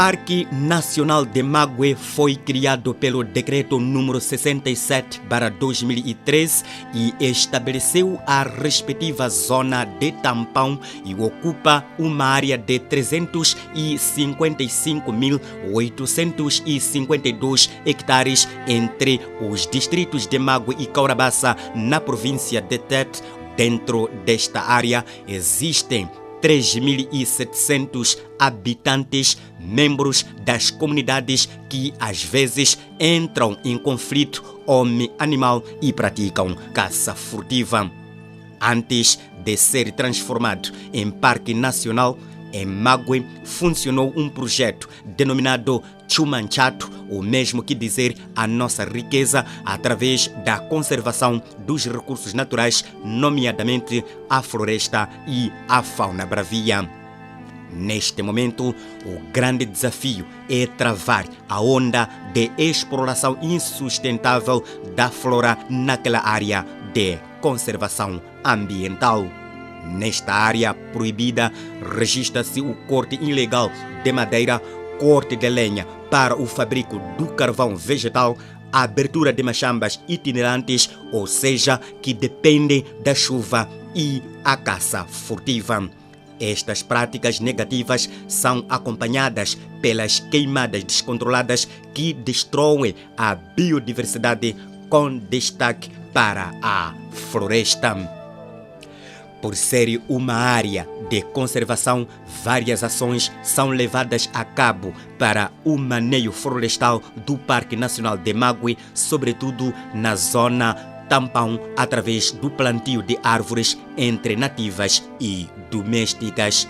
Parque Nacional de Mague foi criado pelo Decreto número 67/2013 e estabeleceu a respectiva zona de tampão e ocupa uma área de 355.852 hectares entre os distritos de Mague e Caurabaça, na província de Tete. Dentro desta área existem 3.700 habitantes, membros das comunidades que às vezes entram em conflito homem-animal e praticam caça furtiva. Antes de ser transformado em Parque Nacional, em Mague funcionou um projeto denominado Chumanchato, o mesmo que dizer a nossa riqueza, através da conservação dos recursos naturais, nomeadamente a floresta e a fauna bravia. Neste momento, o grande desafio é travar a onda de exploração insustentável da flora naquela área de conservação ambiental. Nesta área proibida, registra-se o corte ilegal de madeira, corte de lenha para o fabrico do carvão vegetal, a abertura de machambas itinerantes, ou seja, que dependem da chuva, e a caça furtiva. Estas práticas negativas são acompanhadas pelas queimadas descontroladas que destroem a biodiversidade, com destaque para a floresta. Por ser uma área de conservação, várias ações são levadas a cabo para o manejo florestal do Parque Nacional de Mague, sobretudo na zona tampão, através do plantio de árvores entre nativas e domésticas.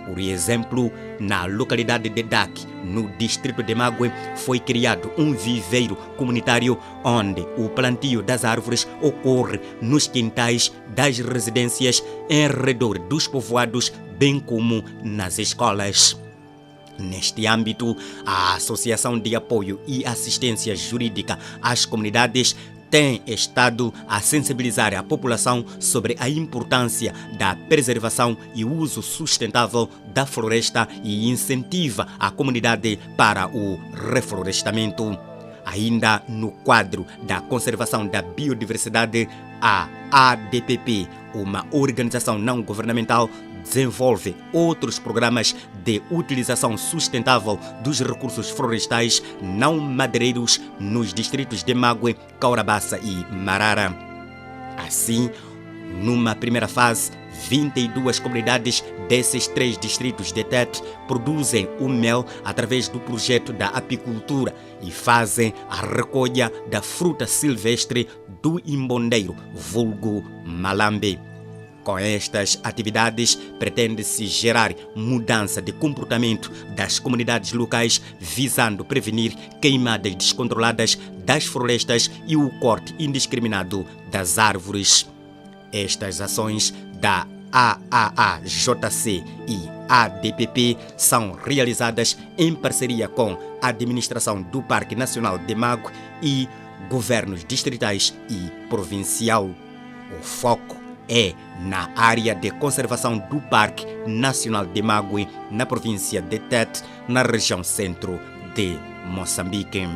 Por exemplo, na localidade de Dac, no distrito de Mague, foi criado um viveiro comunitário onde o plantio das árvores ocorre nos quintais das residências, em redor dos povoados, bem como nas escolas. Neste âmbito, a Associação de Apoio e Assistência Jurídica às Comunidades tem estado a sensibilizar a população sobre a importância da preservação e uso sustentável da floresta e incentiva a comunidade para o reflorestamento. Ainda no quadro da conservação da biodiversidade, a ADPP, uma organização não governamental, desenvolve outros programas de utilização sustentável dos recursos florestais não madeireiros nos distritos de Mague, Caurabaça e Marara. Assim, numa primeira fase, 22 comunidades desses 3 distritos de Tete produzem o mel através do projeto da apicultura e fazem a recolha da fruta silvestre do imbondeiro, vulgo malambe. Com estas atividades, pretende-se gerar mudança de comportamento das comunidades locais, visando prevenir queimadas descontroladas das florestas e o corte indiscriminado das árvores. Estas ações da AAAJC e ADPP são realizadas em parceria com a administração do Parque Nacional de Mague e governos distritais e provincial. O foco é na área de conservação do Parque Nacional de Mague, na província de Tete, na região centro de Moçambique.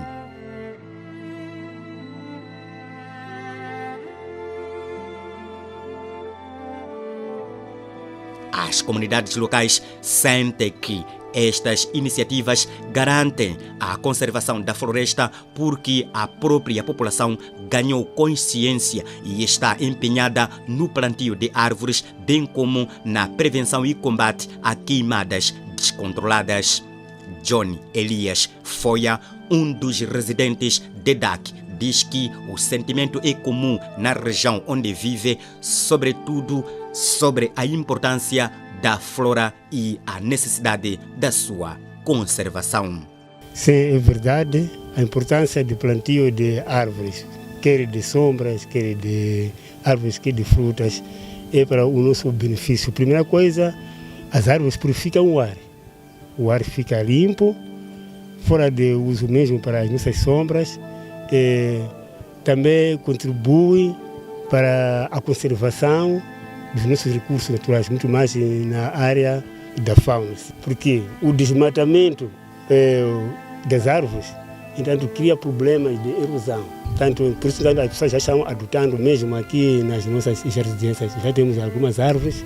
As comunidades locais sentem que estas iniciativas garantem a conservação da floresta porque a própria população ganhou consciência e está empenhada no plantio de árvores, bem como na prevenção e combate a queimadas descontroladas. Johnny Elias Foia, um dos residentes de Dac, diz que o sentimento é comum na região onde vive, sobretudo sobre a importância da flora e a necessidade da sua conservação. Sim, é verdade, a importância do plantio de árvores, quer de sombras, quer de árvores, quer de frutas, é para o nosso benefício. Primeira coisa, as árvores purificam o ar fica limpo, fora de uso mesmo para as nossas sombras, também contribui para a conservação dos nossos recursos naturais, muito mais na área da fauna. Porque o desmatamento das árvores, então cria problemas de erosão. Por isso as pessoas já estão adotando mesmo aqui nas nossas residências. Já temos algumas árvores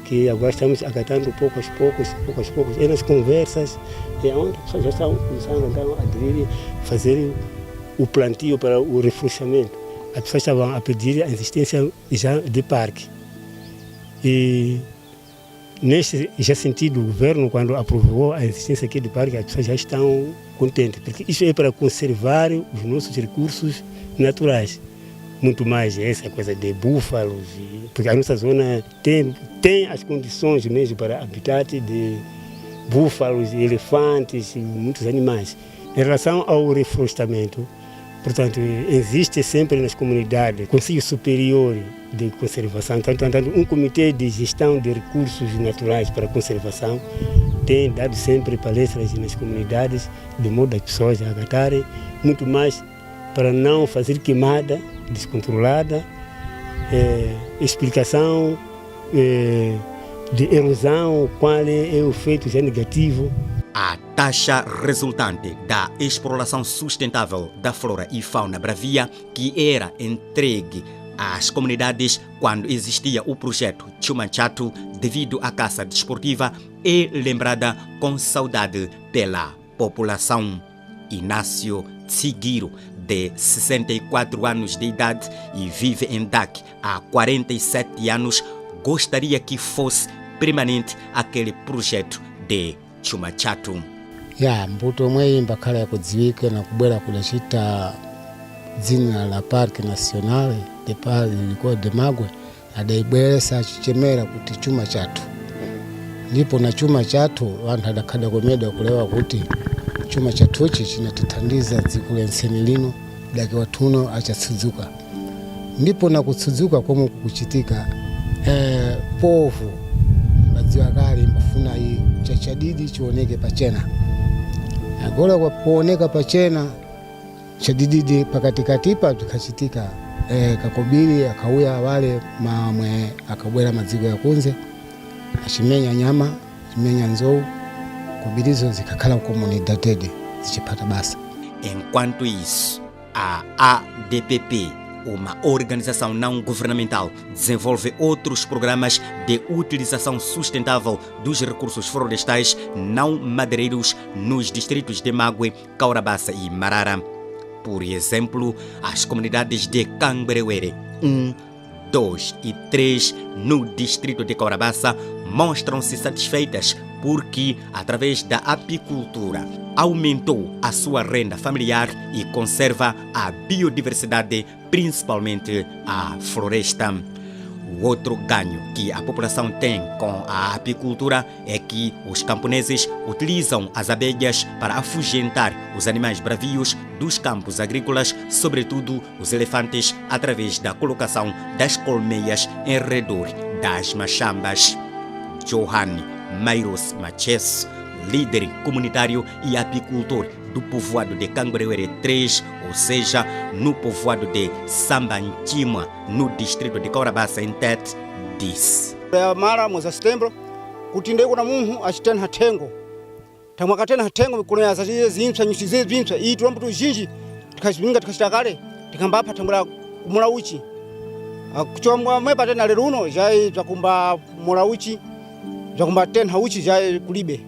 que agora estamos acatando pouco a poucos. E nas conversas, é onde as pessoas já estão começando a aderir, fazer o plantio para o reflorescimento. As pessoas estavam a pedir a existência já de parque. E neste sentido, o governo, quando aprovou a existência aqui de parque, as pessoas já estão contentes, porque isso é para conservar os nossos recursos naturais. Muito mais essa coisa de búfalos, porque a nossa zona tem as condições mesmo para habitat de búfalos, elefantes e muitos animais. Em relação ao reflorestamento, portanto, existe sempre nas comunidades Conselho Superior de Conservação, tanto um comitê de gestão de recursos naturais para conservação tem dado sempre palestras nas comunidades, de modo as pessoas a acatarem muito mais para não fazer queimada descontrolada, explicação de erosão, qual é o efeito já negativo. A taxa resultante da exploração sustentável da flora e fauna bravia, que era entregue às comunidades quando existia o projeto Chumachato devido à caça desportiva, é lembrada com saudade pela população. Inácio Tsigiro, de 64 anos de idade e vive em Dak há 47 anos, gostaria que fosse permanente aquele projeto de Chumachato. Mbuto mwe mbakala ya kudziwika na kubwera kudachita dzina la Parque Nacional de Parque ilikuwa de Magwe adaibweresa chichemera kuti Chumachato. Ndipo na Chumachato vantu adakada komeda kulewa kuti Chumachato ichi chinatitandiza dziko lenseni lino dake watuno achasudzuka. Ndipo na kusudzuka komwe kukuchitika povu madziwa kale mbafuna hii chadidi chioneke pachena. Agola kwa kuoneka pachena chadidi pakatikatipa tukachitika kakobiri akauya wale mamwe akabwera madzigo ya kunze achimenya nyama achimenya nzou kubirizo zikakhala comunidade zichipata basa. Enquanto isso, a ADPP, uma organização não governamental, desenvolve outros programas de utilização sustentável dos recursos florestais não madeireiros nos distritos de Magwe, Kaurabassa e Marara. Por exemplo, as comunidades de Cangberewere 1, 2 e 3 no distrito de Kaurabassa mostram-se satisfeitas porque, através da apicultura, aumentou a sua renda familiar e conserva a biodiversidade, principalmente a floresta. O outro ganho que a população tem com a apicultura é que os camponeses utilizam as abelhas para afugentar os animais bravios dos campos agrícolas, sobretudo os elefantes, através da colocação das colmeias em redor das machambas. Johanny Mairos Maches, líder comunitário e apicultor do povoado de Cangberewere 3, ou seja, no povoado de Sambanchimwa, no distrito de Kaurabassa, em Tete, disse: mara mwezi wa Setembro kuti ndeko na munhu achitena hatengo tamwe akatena hatengo mikono ya zaziye zimpsa nyusi ziye zimpsa iyi tulambo tuzhinji tikazvinga tikachita kale tikambapa tambula kumula uchi kuchomwa mwepa tena lero uno jai zakumba mula uchi zakumba tena uchi jai kulibe.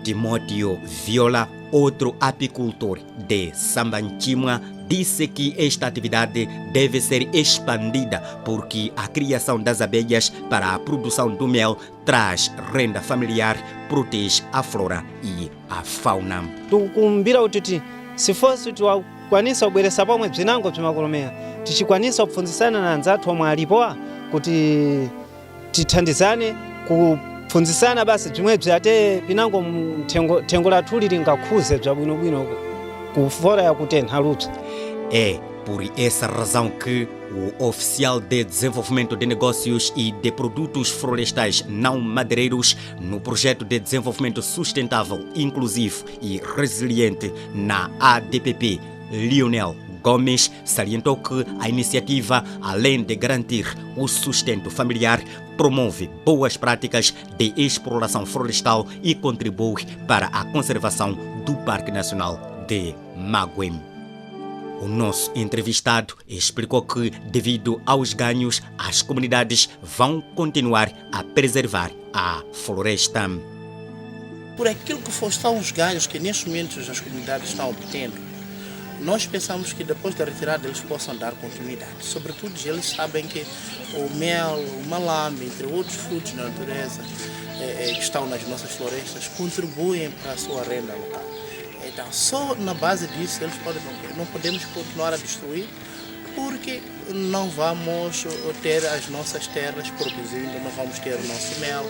Timóteo Viola, outro apicultor de Sambanchimwa, disse que esta atividade deve ser expandida porque a criação das abelhas para a produção do mel traz renda familiar, protege a flora e a fauna. Tukumbira utiti se fosse tukwanisa kubweresa pomwe bzinango bzimakolomera tichikwanisa kupfunzisana na anzathu omwe alipowa kuti tithandizane kupfunzisana basi bzimwebzi ate pinango thengo lathu lingakhuze bzabwinobwino ku fora ya kutentha lupsa. É por essa razão que o oficial de desenvolvimento de negócios e de produtos florestais não madeireiros no projeto de desenvolvimento sustentável, inclusivo e resiliente na ADPP, Lionel Gomes, salientou que a iniciativa, além de garantir o sustento familiar, promove boas práticas de exploração florestal e contribui para a conservação do Parque Nacional de Magwe. O nosso entrevistado explicou que, devido aos ganhos, as comunidades vão continuar a preservar a floresta. Por aquilo que são os ganhos que neste momento as comunidades estão obtendo, nós pensamos que depois da retirada eles possam dar continuidade. Sobretudo, eles sabem que o mel, o malame, entre outros frutos da natureza que estão nas nossas florestas, contribuem para a sua renda local. Então, só na base disso eles podem não podemos continuar a destruir, porque não vamos ter as nossas terras produzindo, não vamos ter o nosso mel,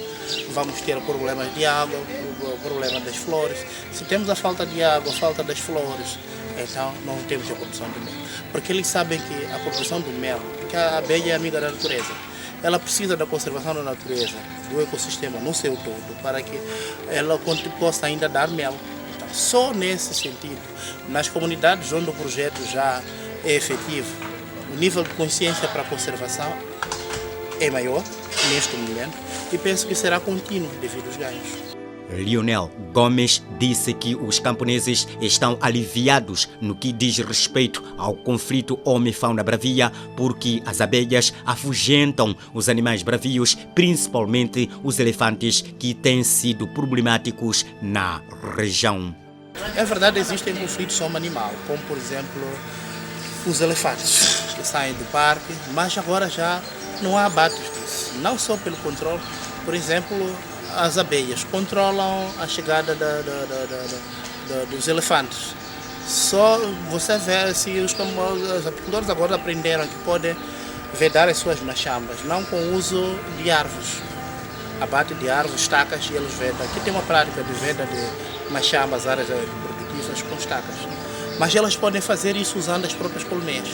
vamos ter problemas de água, o problema das flores. Se temos a falta de água, a falta das flores, então não temos a produção do mel. Porque eles sabem que a produção do mel, que a abelha é amiga da natureza, ela precisa da conservação da natureza, do ecossistema no seu todo, para que ela possa ainda dar mel. Então, só nesse sentido, nas comunidades onde o projeto já é efetivo, o nível de consciência para a conservação é maior neste momento e penso que será contínuo devido aos ganhos. Lionel Gomes disse que os camponeses estão aliviados no que diz respeito ao conflito homem-fauna bravia, porque as abelhas afugentam os animais bravios, principalmente os elefantes, que têm sido problemáticos na região. É verdade, existem conflitos homem-animal, como por exemplo os elefantes que saem do parque, mas agora já não há abates disso, não só pelo controle, por exemplo, as abelhas controlam a chegada dos elefantes. Só você vê se os apicultores agora aprenderam que podem vedar as suas machambas, não com o uso de árvores. Abate de árvores, estacas, e eles vedam. Aqui tem uma prática de veda de machambas, áreas produtivas com estacas. Mas elas podem fazer isso usando as próprias colmeias,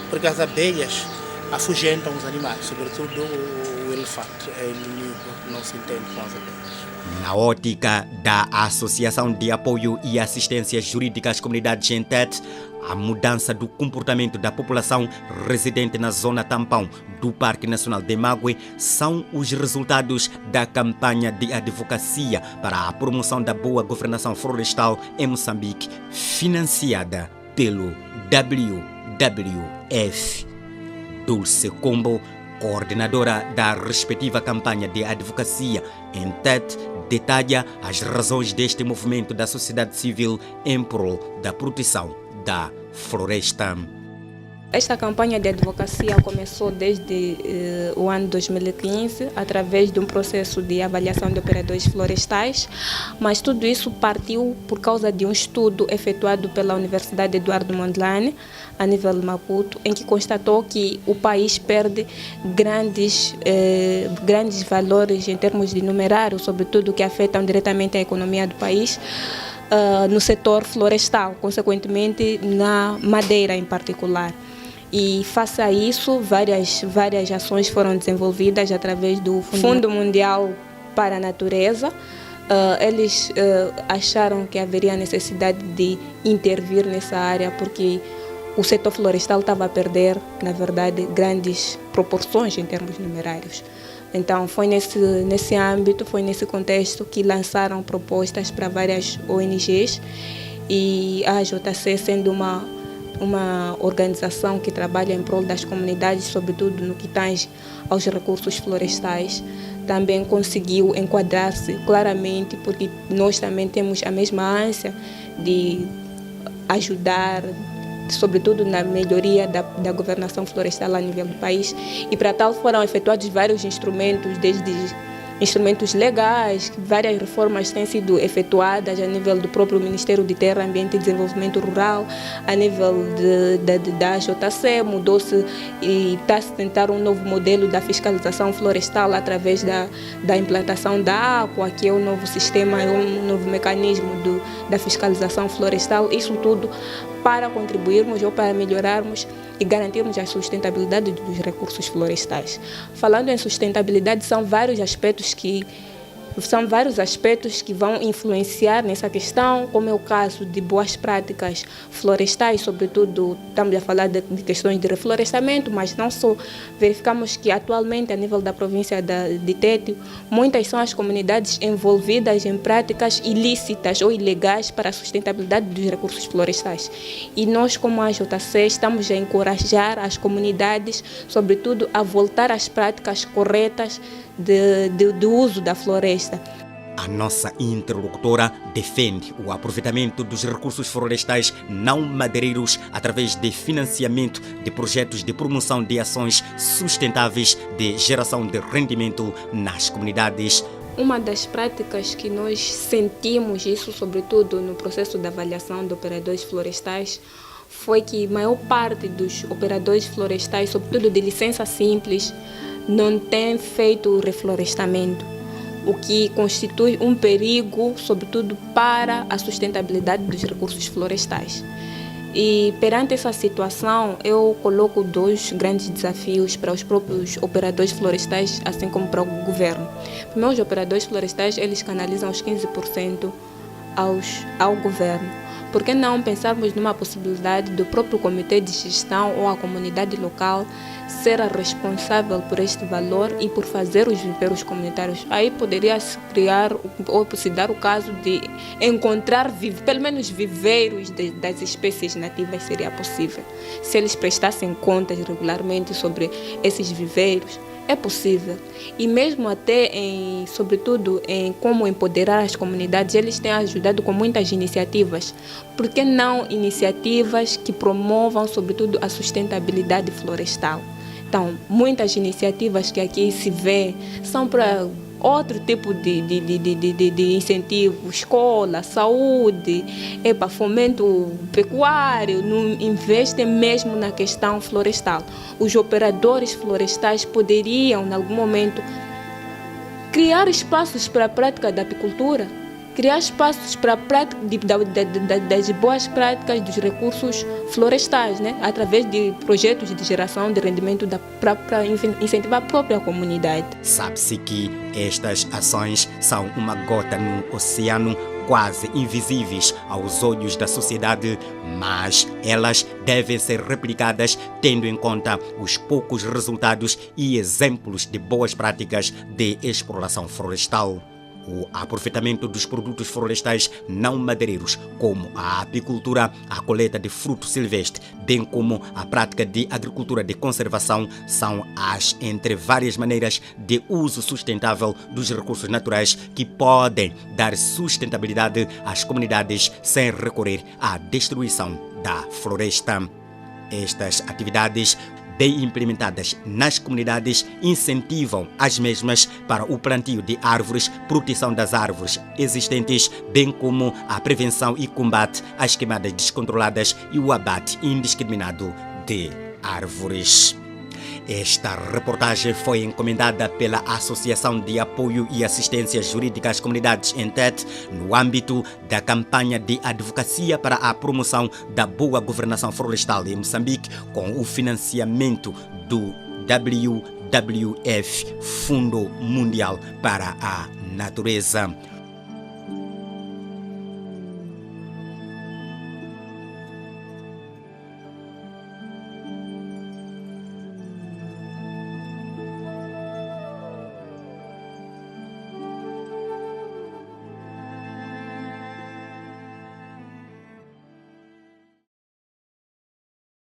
porque as abelhas afugentam os animais, sobretudo o elefante, é inimigo, não se entende com as abelhas. Na ótica da Associação de Apoio e Assistência Jurídica às Comunidades Entet, a mudança do comportamento da população residente na zona tampão do Parque Nacional de Magwe são os resultados da campanha de advocacia para a promoção da boa governação florestal em Moçambique, financiada pelo WWF. Dulce Combo, coordenadora da respectiva campanha de advocacia em TET, detalha as razões deste movimento da sociedade civil em prol da proteção da floresta. Esta campanha de advocacia começou desde o ano 2015, através de um processo de avaliação de operadores florestais, mas tudo isso partiu por causa de um estudo efetuado pela Universidade Eduardo Mondlane, a nível de Maputo, em que constatou que o país perde grandes valores em termos de numerário, sobretudo que afetam diretamente a economia do país, no setor florestal, consequentemente na madeira em particular. E face a isso, várias ações foram desenvolvidas através do Fundo Mundial para a Natureza. Eles acharam que haveria necessidade de intervir nessa área porque o setor florestal estava a perder, na verdade, grandes proporções em termos numerários. Então, foi nesse âmbito, foi nesse contexto que lançaram propostas para várias ONGs e a AJC, sendo uma organização que trabalha em prol das comunidades, sobretudo no que tange aos recursos florestais, também conseguiu enquadrar-se claramente, porque nós também temos a mesma ânsia de ajudar, sobretudo na melhoria da governação florestal a nível do país. E para tal foram efetuados vários instrumentos, desde instrumentos legais, várias reformas têm sido efetuadas a nível do próprio Ministério de Terra, Ambiente e Desenvolvimento Rural, a nível da JC, mudou-se e está-se a tentar um novo modelo da fiscalização florestal através da implantação da AQUA, que é um novo sistema, é um novo mecanismo da fiscalização florestal. Isso tudo para contribuirmos ou para melhorarmos e garantirmos a sustentabilidade dos recursos florestais. Falando em sustentabilidade, são vários aspectos que São vários aspectos que vão influenciar nessa questão, como é o caso de boas práticas florestais, sobretudo estamos a falar de questões de reflorestamento, mas não só. Verificamos que atualmente, a nível da província de Tete, muitas são as comunidades envolvidas em práticas ilícitas ou ilegais para a sustentabilidade dos recursos florestais. E nós, como a JC, estamos a encorajar as comunidades, sobretudo, a voltar às práticas corretas do uso da floresta. A nossa interlocutora defende o aproveitamento dos recursos florestais não madeireiros através de financiamento de projetos de promoção de ações sustentáveis de geração de rendimento nas comunidades. Uma das práticas que nós sentimos, isso sobretudo no processo de avaliação de operadores florestais, foi que a maior parte dos operadores florestais, sobretudo de licença simples, não tem feito reflorestamento, o que constitui um perigo, sobretudo para a sustentabilidade dos recursos florestais. E perante essa situação, eu coloco dois grandes desafios para os próprios operadores florestais, assim como para o governo. Primeiro, os operadores florestais, eles canalizam os 15% ao governo. Por que não pensarmos numa possibilidade do próprio comitê de gestão ou a comunidade local ser a responsável por este valor e por fazer os viveiros comunitários? Aí poderia se criar ou se dar o caso de encontrar pelo menos viveiros das espécies nativas, seria possível. Se eles prestassem contas regularmente sobre esses viveiros, é possível. E mesmo até, sobretudo, em como empoderar as comunidades, eles têm ajudado com muitas iniciativas. Por que não iniciativas que promovam, sobretudo, a sustentabilidade florestal? Então, muitas iniciativas que aqui se vê são para outro tipo de incentivo, escola, saúde, para fomento pecuário, não investem mesmo na questão florestal. Os operadores florestais poderiam, em algum momento, criar espaços para a prática da apicultura, criar espaços para a prática das boas práticas dos recursos florestais, né? Através de projetos de geração de rendimento para incentivar a própria comunidade. Sabe-se que estas ações são uma gota no oceano, quase invisíveis aos olhos da sociedade, mas elas devem ser replicadas tendo em conta os poucos resultados e exemplos de boas práticas de exploração florestal. O aproveitamento dos produtos florestais não madeireiros, como a apicultura, a coleta de fruto silvestre, bem como a prática de agricultura de conservação, são as entre várias maneiras de uso sustentável dos recursos naturais que podem dar sustentabilidade às comunidades sem recorrer à destruição da floresta. Estas atividades, bem implementadas nas comunidades, incentivam as mesmas para o plantio de árvores, proteção das árvores existentes, bem como a prevenção e combate às queimadas descontroladas e o abate indiscriminado de árvores. Esta reportagem foi encomendada pela Associação de Apoio e Assistência Jurídica às Comunidades em Tete, no âmbito da campanha de advocacia para a promoção da boa governação florestal em Moçambique, com o financiamento do WWF, Fundo Mundial para a Natureza.